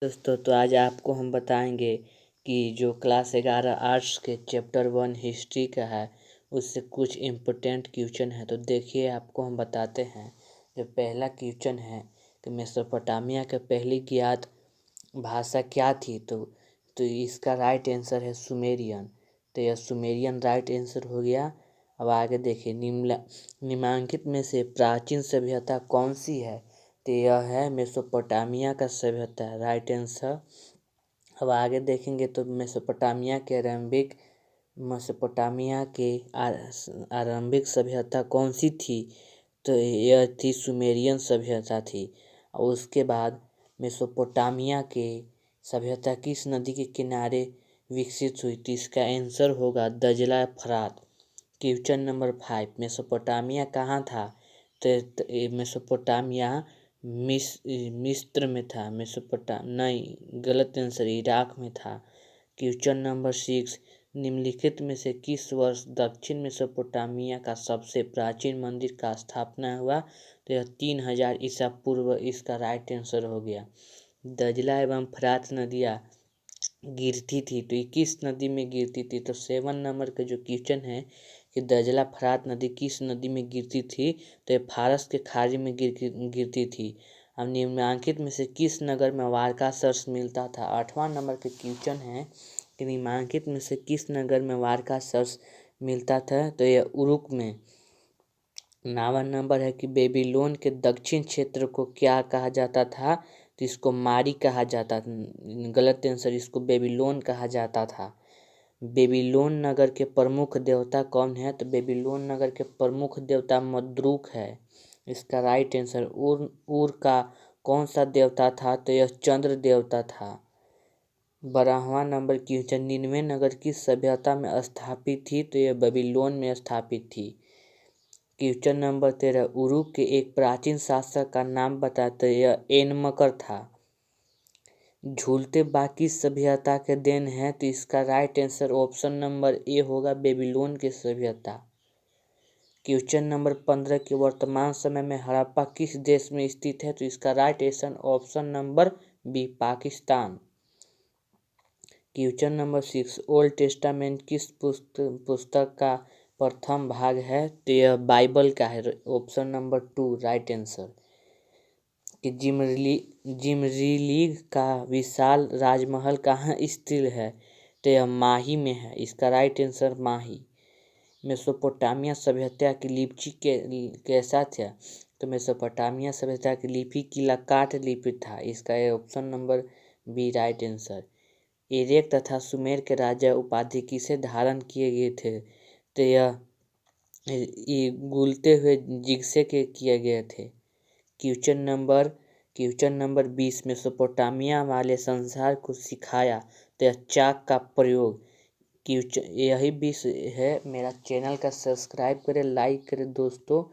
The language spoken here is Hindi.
दोस्तों तो आज आपको हम बताएंगे कि जो क्लास 11 आर्ट्स के चैप्टर 1 हिस्ट्री का है उससे कुछ इम्पोर्टेंट क्वेश्चन है। तो देखिए आपको हम बताते हैं। जो पहला क्वेश्चन है कि मेसोपोटामिया के पहली ज्ञात भाषा क्या थी। तो इसका राइट आंसर है सुमेरियन। तो यह सुमेरियन राइट आंसर हो गया। अब आगे देखिए निम्नलिखित में से प्राचीन सभ्यता कौन सी है। तो यह है मेसोपोटामिया का सभ्यता राइट आंसर। अब आगे देखेंगे तो मेसोपोटामिया के आरंभिक सभ्यता कौन सी थी। तो यह थी सुमेरियन सभ्यता थी। और उसके बाद मेसोपोटामिया के सभ्यता किस नदी के किनारे विकसित हुई थी। इसका आंसर होगा दजला फरात। क्वेश्चन नंबर 5 मेसोपोटामिया कहाँ था। तो मेसोपोटामिया मिस्र में था। नहीं, गलत आंसर इराक में था। क्वेश्चन नंबर 6 निम्नलिखित में से किस वर्ष दक्षिण मेसोपोटामिया का सबसे प्राचीन मंदिर का स्थापना हुआ। तो यह 3000 ईसा पूर्व इसका राइट आंसर हो गया। दजला एवं फरात नदियाँ गिरती थी तो ये किस नदी में गिरती थी। तो 7 नंबर का जो क्वेश्चन है कि दजला फरात नदी किस नदी में गिरती थी। तो ये फारस के खाड़ी में गिरती थी। अब निम्नलिखित में से किस नगर में वारका सर्स मिलता था। 8वां नंबर का क्वेश्चन है कि निम्नलिखित में से किस नगर में वारका सर्स मिलता था। तो यह उरुक में। 9वां नंबर है कि बेबीलोन के दक्षिण क्षेत्र को क्या कहा जाता था। तो इसको मारी कहा जाता था। गलत आंसर, इसको बेबीलोन कहा जाता था। बेबीलोन नगर के प्रमुख देवता कौन है। तो बेबीलोन नगर के प्रमुख देवता मद्रुक है। इसका राइट आंसर उर का कौन सा देवता था। तो यह चंद्र देवता था। 12वां नंबर क्वेश्चन निन्वे नगर किस सभ्यता में स्थापित थी। तो यह बेबीलोन में स्थापित थी। क्वेश्चन नंबर 13 उरुक के एक प्राचीन शासक का नाम बताते। यह एनमकर था। झूलते बाकी सभ्यता के देन है। तो इसका right answer option number A होगा बेबीलोन की सभ्यता। क्वेश्चन नंबर 15 के वर्तमान समय में हड़प्पा किस देश में स्थित है। तो इसका right answer option number B Pakistan. Question number 6 Old Testament किस पुस्तक का प्रथम भाग है। तो यह बाइबल का है। Option number 2 right answer. कि जिमरीलीग का विशाल राजमहल कहाँ स्थित है। तो यह माही में है। इसका राइट आंसर माही। मेसोपोटामिया सभ्यता की लिपि कैसा था। तो मेसोपोटामिया सभ्यता की लिपि किलाकाट लिपि था। इसका option number B right answer. एरेक तथा सुमेर के राजा उपाधि किसे धारण किए गए थे। तो यह गुलते हुए जिगसे के किए गए थे। क्वेश्चन नंबर 20 मेसोपोटामिया वाले संसार को सिखाया। तो यह चाक का प्रयोग। यही 20 है। मेरा चैनल का सब्सक्राइब करें, लाइक करें दोस्तों।